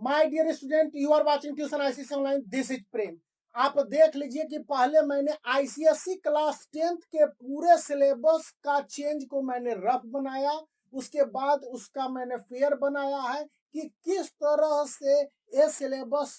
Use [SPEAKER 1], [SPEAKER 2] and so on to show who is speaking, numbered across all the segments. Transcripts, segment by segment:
[SPEAKER 1] My dear student, you are watching tuition ICSE online. This is Prem. आप देख लीजिए कि पहले मैंने आईसीएससी क्लास 10th के पूरे सिलेबस का चेंज को मैंने रफ बनाया, उसके बाद उसका मैंने फेयर बनाया है कि किस तरह से ये सिलेबस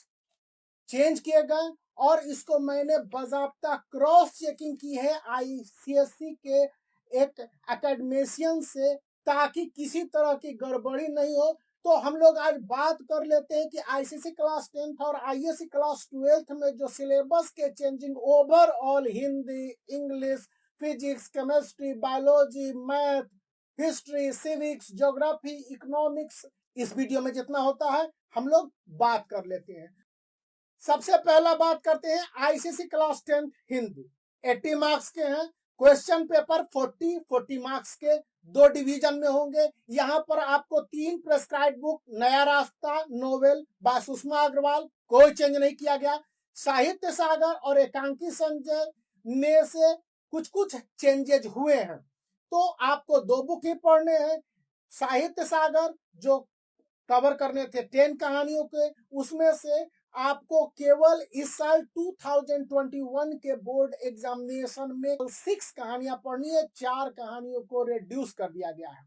[SPEAKER 1] चेंज किए गए, और इसको मैंने बाकायदा क्रॉस चेकिंग की है आईसीएससी के एक एकेडमिशियन से, ताकि किसी तरह की गड़बड़ी नहीं हो। तो हम लोग आज बात कर लेते हैं कि आईसीएससी क्लास 10th और आईएससी क्लास 12th में जो सिलेबस के changing overall Hindi, English, physics, chemistry, biology, math, history, civics, geography, economics, इस वीडियो में जितना होता है हम लोग बात कर लेते हैं। सबसे पहला बात करते हैं आईसीएससी क्लास 10 हिंदी। 80 मार्क्स के हैं। क्वेश्चन पेपर 40 मार्क्स के दो डिवीजन में होंगे। यहाँ पर आपको 3 प्रेस्क्राइब बुक, नया रास्ता नोवेल बाय सुषमा अग्रवाल, कोई चेंज नहीं किया गया। साहित्य सागर और एकांकी संजय में से कुछ कुछ चेंजेज हुए हैं, तो आपको 2 बुक ही पढ़ने हैं। साहित्य सागर जो कवर करने थे 10 कहानियों के, उसमें से आपको केवल इस साल 2021 के बोर्ड एग्जामिनेशन में 6 कहानियां पढ़नी है, 4 कहानियों को रिड्यूस कर दिया गया है।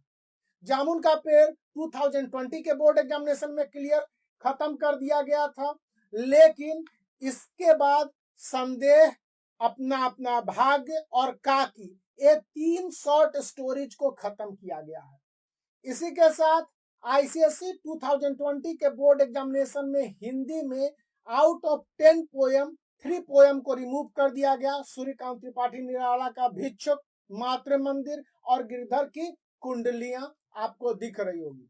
[SPEAKER 1] जामुन का पेड़ 2020 के बोर्ड एग्जामिनेशन में क्लियर खत्म कर दिया गया था, लेकिन इसके बाद संदेह, अपना अपना भाग्य और काकी, ये 3 शॉर्ट स्टोरीज को खत्म किया गया है। इसी के साथ आईसीएससी 2020 के बोर्ड एग्जामिनेशन में हिंदी में आउट ऑफ 10 पोयम 3 पोयम को रिमूव कर दिया गया। सूर्यकांत त्रिपाठी निराला का भिक्षुक, मातृ मंदिर और गिरधर की कुंडलियां आपको दिख रही होगी।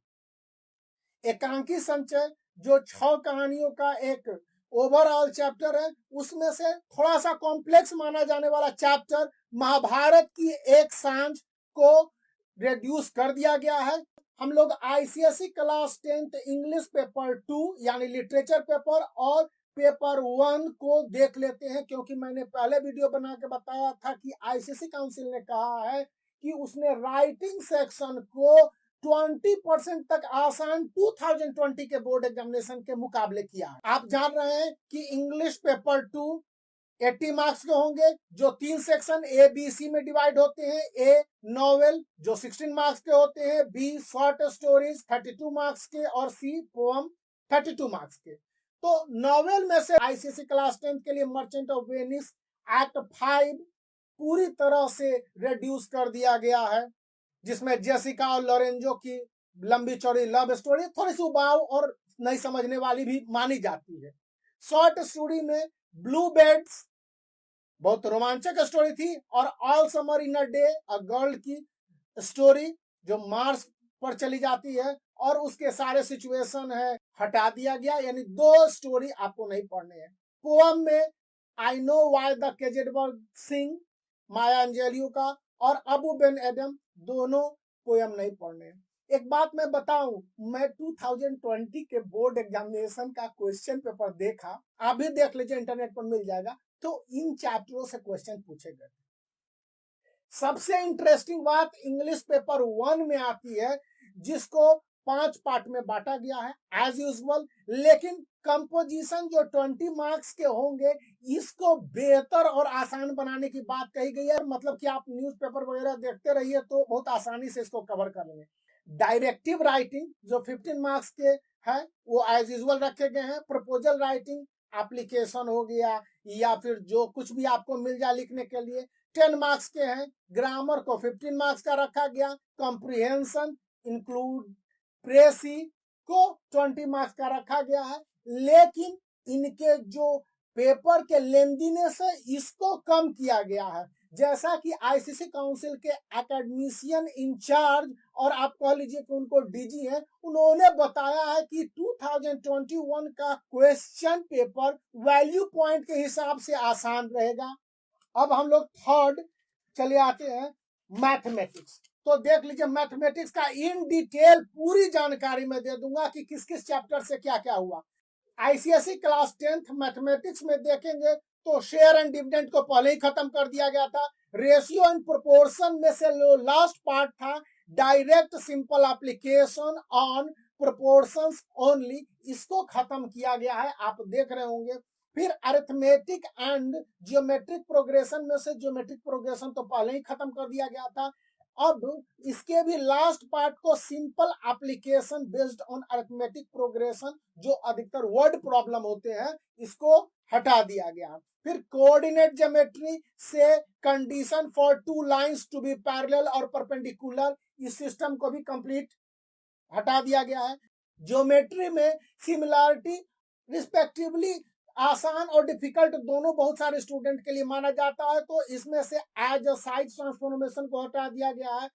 [SPEAKER 1] एकांकी संचय जो 6 कहानियों का एक ओवरऑल चैप्टर है, उसमें से थोड़ा सा कॉम्प्लेक्स माना जाने वाला चैप्टर महाभारत की एक सांझ को रिड्यूस कर दिया गया है। हम लोग ICSC class 10th English paper 2 यानी लिटरेचर पेपर और पेपर 1 को देख लेते हैं, क्योंकि मैंने पहले वीडियो बना के बताया था कि आईसीएससी काउंसिल ने कहा है कि उसने राइटिंग सेक्शन को 20% तक आसान 2020 के बोर्ड एग्जामिनेशन के मुकाबले किया है। आप जान रहे हैं कि इंग्लिश पेपर 2 80 मार्क्स के होंगे, जो 3 सेक्शन ए बी सी में डिवाइड होते हैं। ए नॉवेल जो 16 मार्क्स के होते हैं, बी शॉर्ट स्टोरीज 32 मार्क्स के, और सी पोएम 32 मार्क्स के। तो नॉवेल में से आईसीएससी क्लास 10 के लिए मर्चेंट ऑफ वेनिस एक्ट 5 पूरी तरह से रिड्यूस कर दिया गया है, जिसमें जेसिका और लोरेंजो की लंबी चौड़ी लव स्टोरी थोड़ी सी उबाऊ और नहीं समझने वाली भी मानी जाती है। शॉर्ट स्टोरी में ब्लू बेड्स बहुत रोमांचक स्टोरी थी, और all summer in a day a girl की स्टोरी जो मार्स पर चली जाती है और उसके सारे सिचुएशन है हटा दिया गया, यानी 2 स्टोरी आपको नहीं पढ़ने हैं। पोएम में I know why the caged bird sings, Maya Angelou का और अबू बेन एडम, दोनों पोएम नहीं पढ़ने हैं। एक बात मैं बताऊं, मैं 2020 के बोर्ड एग्जामिनेशन का क्वेश्चन पेपर देखा, आप भी देख लीजिए, इंटरनेट पर मिल जाएगा। तो इन चैप्टरों से क्वेश्चन पूछे गए। सबसे इंटरेस्टिंग बात इंग्लिश पेपर 1 में आती है, जिसको 5 पार्ट में बांटा गया है एज यूजुअल, लेकिन कंपोजिशन जो 20 मार्क्स के होंगे, इसको बेहतर और आसान बनाने की बात कही गई है। मतलब कि आप न्यूज़पेपर वगैरह देखते रहिए तो बहुत आसानी से इसको कवर कर लेंगे। डायरेक्टिव राइटिंग जो 15 मार्क्स के हैं, वो एज यूजुअल रखे गए हैं। प्रपोजल राइटिंग, एप्लीकेशन हो गया या फिर जो कुछ भी आपको मिल जाए लिखने के लिए, 10 मार्क्स के हैं। ग्रामर को 15 मार्क्स का रखा गया। कॉम्प्रिहेंशन इंक्लूड प्रेसी को 20 मार्क्स का रखा गया है, लेकिन इनके जो पेपर के लेंदीनेस है, इसको कम किया गया है। जैसा कि आईसीएससी काउंसिल के एकेडमिशियन इंचार्ज, और आप कह लीजिए कि उनको डीजी हैं, उन्होंने बताया है कि 2021 का क्वेश्चन पेपर वैल्यू पॉइंट के हिसाब से आसान रहेगा। अब हम लोग थर्ड चले आते हैं, मैथमेटिक्स। तो देख लीजिए, मैथमेटिक्स का इन डिटेल पूरी जानकारी मैं दे दूंगा कि किस किस चैप्टर से क्या क्या हुआ। आईसीएससी क्लास 10th मैथमेटिक्स में देखेंगे तो शेयर एंड डिविडेंड को पहले ही खत्म कर दिया गया था। रेशियो एंड प्रोपोर्शन में से जो लास्ट पार्ट था, direct simple application on proportions only, इसको खत्म किया गया है, आप देख रहे होंगे। फिर अरिथमेटिक एंड जियोमेट्रिक प्रोग्रेशन में से जियोमेट्रिक प्रोग्रेशन तो पहले ही खत्म कर दिया गया था। अब इसके भी लास्ट पार्ट को simple application based on arithmetic progression, जो अधिकतर वर्ड प्रॉब्लम होते हैं, इसको हटा दिया गया। फिर कोऑर्डिनेट ज्योमेट्री से condition for two lines to be parallel और परपेंडिकुलर, इस सिस्टम को भी कंप्लीट हटा दिया गया है। ज्योमेट्री में सिमिलरिटी रिस्पेक्टिवली आसान और डिफिकल्ट दोनों बहुत सारे स्टूडेंट के लिए माना जाता है, तो इसमें से एज अ साइड ट्रांसफॉर्मेशन को हटा दिया गया है।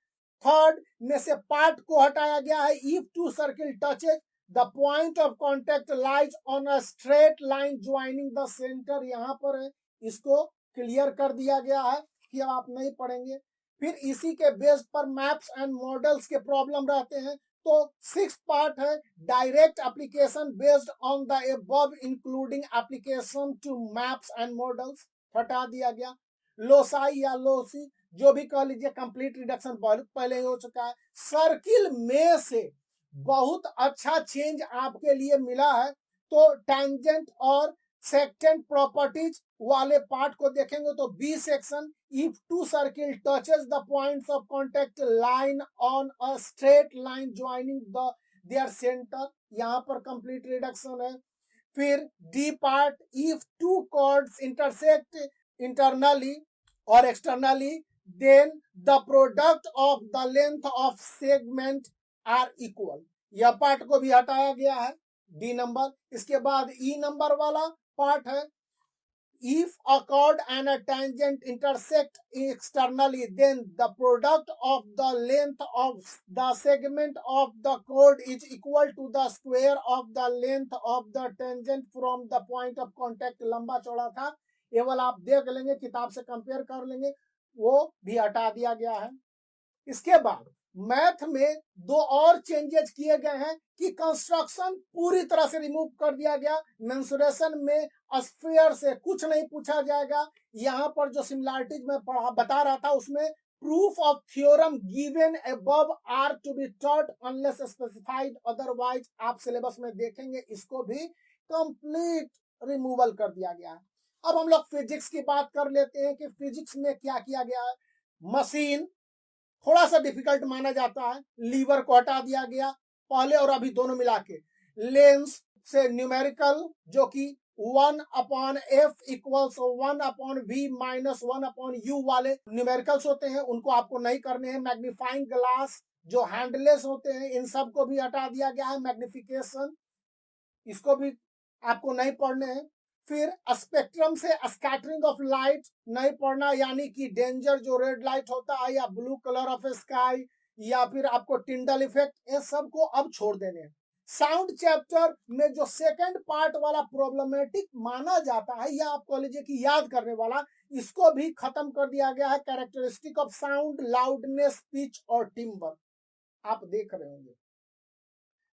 [SPEAKER 1] थर्ड में से पार्ट को हटाया गया है। If two circle touches the point of contact lies on a straight line joining the centre, यहाँ पर है, इसको क्लियर कर दिया गया है कि अब आप नहीं पढ़ेंगे। फिर इसी के बेस पर मैप्स एंड मॉडल्स के प्रॉब्लम रहते हैं, तो 6 पार्ट है। Direct application based on the above including application to maps and models हटा दिया गया। लोसाई या लोसी जो भी कह लीजिए, कंप्लीट रिडक्शन पहले ही हो चुका है। सर्किल में से बहुत अच्छा चेंज आपके लिए मिला है, तो टेंजेंट और सेक्टेंट प्रॉपर्टीज वाले पार्ट को देखेंगे तो B section, if two circle touches the points of contact line on a straight line joining the their centre, यहाँ पर कंप्लीट रिडक्शन है। फिर D part, if two chords intersect internally और externally then the product of the length of segment are equal, यह part को भी हटाया गया है, डी नंबर। इसके बाद ई नंबर वाला पार्ट है, if a chord and a tangent intersect externally, then the product of the length of the segment of the chord is equal to the square of the length of the tangent from the point of contact। लंबा चौड़ा था, ये वाला आप देख लेंगे, किताब से कंपेयर कर लेंगे, वो भी हटा दिया गया है। इसके बाद मैथ में दो और चेंजेस किए गए हैं कि कंस्ट्रक्शन पूरी तरह से रिमूव कर दिया गया। मेंसुरेशन में स्फीयर से कुछ नहीं पूछा जाएगा। यहाँ पर जो सिमिलरिटीज मैं बता रहा था, उसमें proof of theorem given above are to be taught unless specified otherwise, आप सिलेबस में देखेंगे, इसको भी कंप्लीट रिमूवल कर दिया गया है। अब हम लोग फिजिक्स की बात कर लेते हैं कि फिजिक्स में क्या किया गया है। मशीन थोड़ा सा डिफिकल्ट माना जाता है, लीवर को हटा दिया गया पहले और अभी दोनों मिला के। लेंस से न्यूमेरिकल जो कि 1/f equals 1/v minus 1/u वाले न्यूमेरिकल्स होते हैं, उनको आपको नहीं करने हैं। मैग्नीफाइंग ग्लास जो हैंडलेस होते हैं, इन सब को भी हटा दिया गया है। मैग्निफिकेशन, इसको भी आपको नहीं पढ़ने हैं। फिर स्पेक्ट्रम से स्कैटरिंग ऑफ लाइट नहीं पढ़ना, यानी कि डेंजर जो रेड लाइट होता है या ब्लू कलर ऑफ स्काई या फिर आपको टिंडल इफेक्ट, ये सब को अब छोड़ देने हैं। साउंड चैप्टर में जो सेकंड पार्ट वाला प्रॉब्लमेटिक माना जाता है या आप कह लीजिए कि याद करने वाला, इसको भी खत्म कर दिया गया है। Characteristic of sound, loudness, pitch और टिम्बर, आप देख रहे होंगे।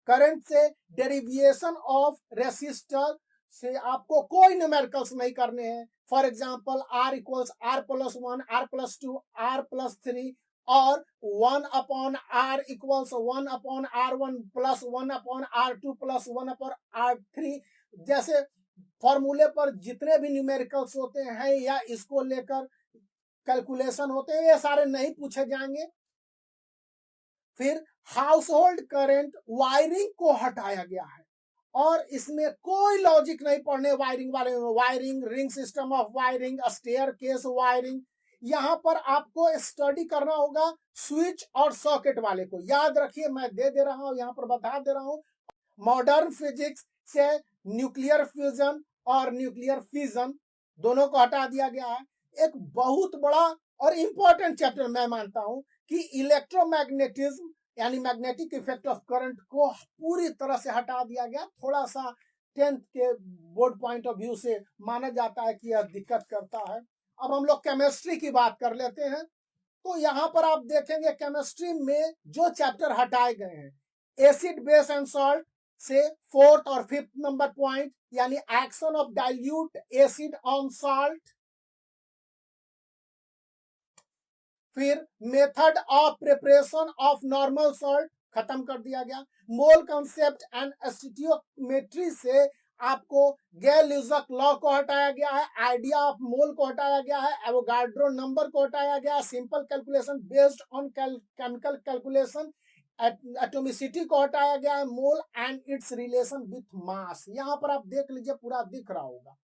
[SPEAKER 1] करंट से डेरिवेशन ऑफ रेसिस्टर से आपको कोई न्यूमेरिकल्स नहीं करने हैं। For example R equals R+1, R+2, R+3 और 1/R equals 1/R1 plus 1/R2 plus 1/R3 जैसे फॉर्मूले पर जितने भी न्यूमेरिकल्स होते हैं या इसको लेकर कैलकुलेशन होते हैं, ये सारे नहीं पूछे जाएंगे। फिर हाउस होल्ड करंट वायरिंग को हटाया गया है और इसमें कोई लॉजिक नहीं पढ़ने वायरिंग वाले में। Wiring, ring system of wiring, staircase wiring, यहाँ पर आपको स्टडी करना होगा स्विच और सॉकेट वाले को। याद रखिए, मैं दे रहा हूँ, यहाँ पर बता दे रहा हूँ। मॉडर्न फिजिक्स से न्यूक्लियर फ्यूजन और न्यूक्लियर फिजन दोनों को हटा दिया गया है। एक बहुत बड़ा और इंपॉर्टेंट चैप्टर मैं मानता हूं कि इलेक्ट्रोमैग्नेटिज्म यानी मैग्नेटिक इफेक्ट ऑफ करंट को पूरी तरह से हटा दिया गया। थोड़ा सा 10th के बोर्ड पॉइंट ऑफ व्यू से माना जाता है कि यह दिक्कत करता है। अब हम लोग केमिस्ट्री की बात कर लेते हैं, तो यहाँ पर आप देखेंगे केमिस्ट्री में जो चैप्टर हटाए गए हैं, एसिड, बेस एंड सॉल्ट से 4th और 5th नंबर पॉइंट, यानी action of dilute acid on salt. फिर method of preparation of normal salt, खत्म कर दिया गया। मोल कंसेप्ट एंड स्टीरियोमेट्री से आपको गैल-ल्यूजक लॉ को हटाया गया है, आइडिया ऑफ मोल को हटाया गया है, एवोगाड्रो नंबर को हटाया गया है, simple calculation based on chemical calculation, atomicity को हटाया गया है, mole and it's relation with mass. यहां पर आप देख लीजिए पूरा दिख रहा होगा,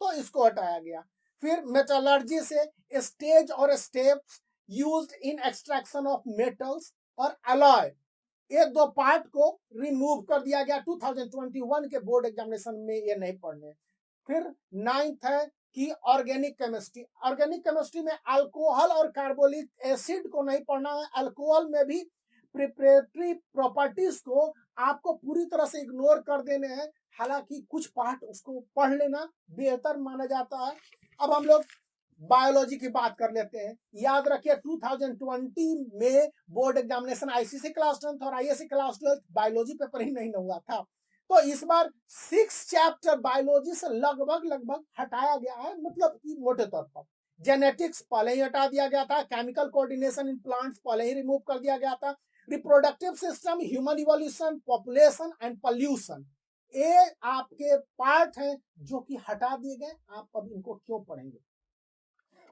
[SPEAKER 1] तो इसको हटाया गया। फिर मेटलर्जी से स्टेज और steps used in extraction of metals और अलॉय, ये दो पार्ट को रिमूव कर दिया गया। 2021 के बोर्ड एग्जामिनेशन में ये नहीं पढ़ने। फिर 9th है कि ऑर्गेनिक केमिस्ट्री, ऑर्गेनिक केमिस्ट्री में अल्कोहल और कार्बोलिक एसिड को नहीं पढ़ना है। अल्कोहल में भी प्रिपरेटरी प्रॉपर्टीज को आपको पूरी तरह से इग्नोर कर देने हैं, हालांकि कुछ पार्ट उसको पढ़ लेना बेहतर माना जाता है। अब हम लोग बायोलॉजी की बात कर लेते हैं। याद रखिए 2020 में board examination ICC class 10th और ISC class 12th biology paper ही नहीं हुआ था, तो इस बार 6 चैप्टर बायोलॉजी से लगभग हटाया गया है, मतलब कि मोटे तौर पर। जेनेटिक्स पहले ही हटा दिया गया था, केमिकल कोऑर्डिनेशन इन प्लांट्स पहले ही रिमूव कर दिया गया था, reproductive system, human evolution, population and pollution, ये आपके पार्ट हैं जो कि हटा दिए गए। आप अब इनको क्यों पढ़ेंगे।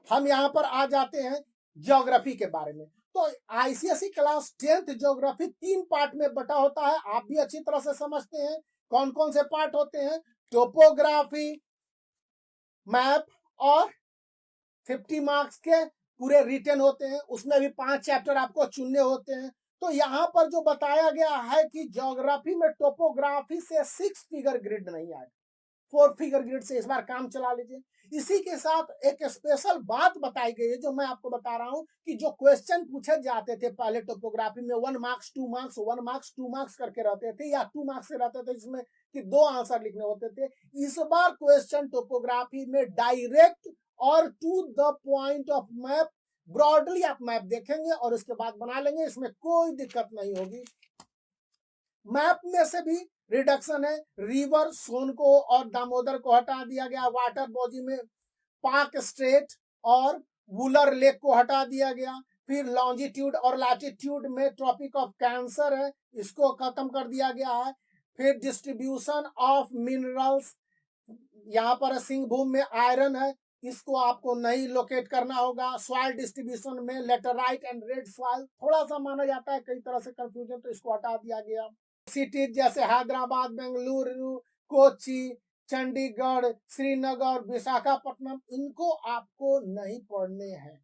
[SPEAKER 1] हम यहाँ पर आ जाते हैं ज्योग्राफी के बारे में। तो ICSE class 10th geography 3 part में बटा होता है, आप भी अच्छी तरह से समझते हैं कौन कौन से पार्ट होते हैं। टोपोग्राफी, मैप और 50 मार्क्स के पूरे रिटन होते हैं, उसमें भी 5 चैप्टर आपको चुनने होते हैं। तो यहाँ पर जो बताया गया है कि ज्योग्राफी में टोपोग्राफी से 6 फिगर ग्रिड नहीं आएगा, 4 फिगर ग्रिड से इस बार काम चला लीजिए। इसी के साथ एक स्पेशल बात बताई गई है जो मैं आपको बता रहा हूं कि जो क्वेश्चन पूछे जाते थे पहले टोपोग्राफी में 1 मार्क्स 2 मार्क्स 1 मार्क्स 2 मार्क्स करके रहते थे, या 2 मार्क्स से रहते थे जिसमें कि 2 आंसर लिखने होते थे। इस बार क्वेश्चन टोपोग्राफी में डायरेक्ट और to the point of map, broadly आप मैप देखेंगे और उसके बाद बना लेंगे, इसमें कोई दिक्कत नहीं होगी। मैप में से भी रिडक्शन है, रिवर सोनको और दामोदर को हटा दिया गया, वाटर बॉडी में पाक स्ट्रेट और वुलर लेक को हटा दिया गया। फिर लॉन्जिट्यूड और लैटिट्यूड में ट्रॉपिक ऑफ कैंसर है, इसको खत्म कर दिया गया है। फिर डिस्ट्रीब्यूशन ऑफ मिनरल्स, यहाँ पर सिंहभूम में आयरन है, इसको आपको नहीं लोकेट करना होगा। सॉइल डिस्ट्रीब्यूशन में लेटराइट एंड रेड सॉइल थोड़ा सा माना जाता है, कई तरह से कंफ्यूजन, तो इसको हटा दिया गया। सिटीज जैसे हैदराबाद, बेंगलुरु, कोची, चंडीगढ़, श्रीनगर, विशाखापट्टनम, इनको आपको नहीं पढ़ने हैं।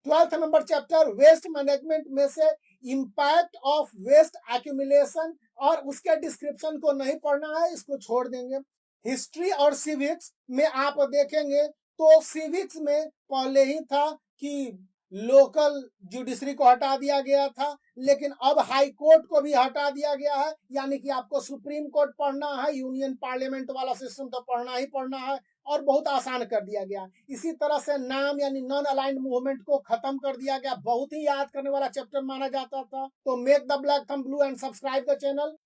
[SPEAKER 1] 12th number chapter waste management में से इंपैक्ट ऑफ वेस्ट एक्यूमुलेशन और उसके डिस्क्रिप्शन को नहीं पढ़ना है, इसको छोड़ देंगे। हिस्ट्री और सिविक्स में आप देखेंगे तो सिविक्स में पहले ही था कि लोकल जुडिशरी को हटा दिया गया था, लेकिन अब हाई कोर्ट को भी हटा दिया गया है, यानी कि आपको सुप्रीम कोर्ट पढ़ना है, यूनियन पार्लियामेंट वाला सिस्टम तो पढ़ना ही पढ़ना है, और बहुत आसान कर दिया गया। इसी तरह से नाम यानी नॉन अलाइंड मूवमेंट को खत्म कर दिया गया, बहुत ही याद करने वाला चैप्टर माना जाता था। तो make the black thumb blue and subscribe the channel.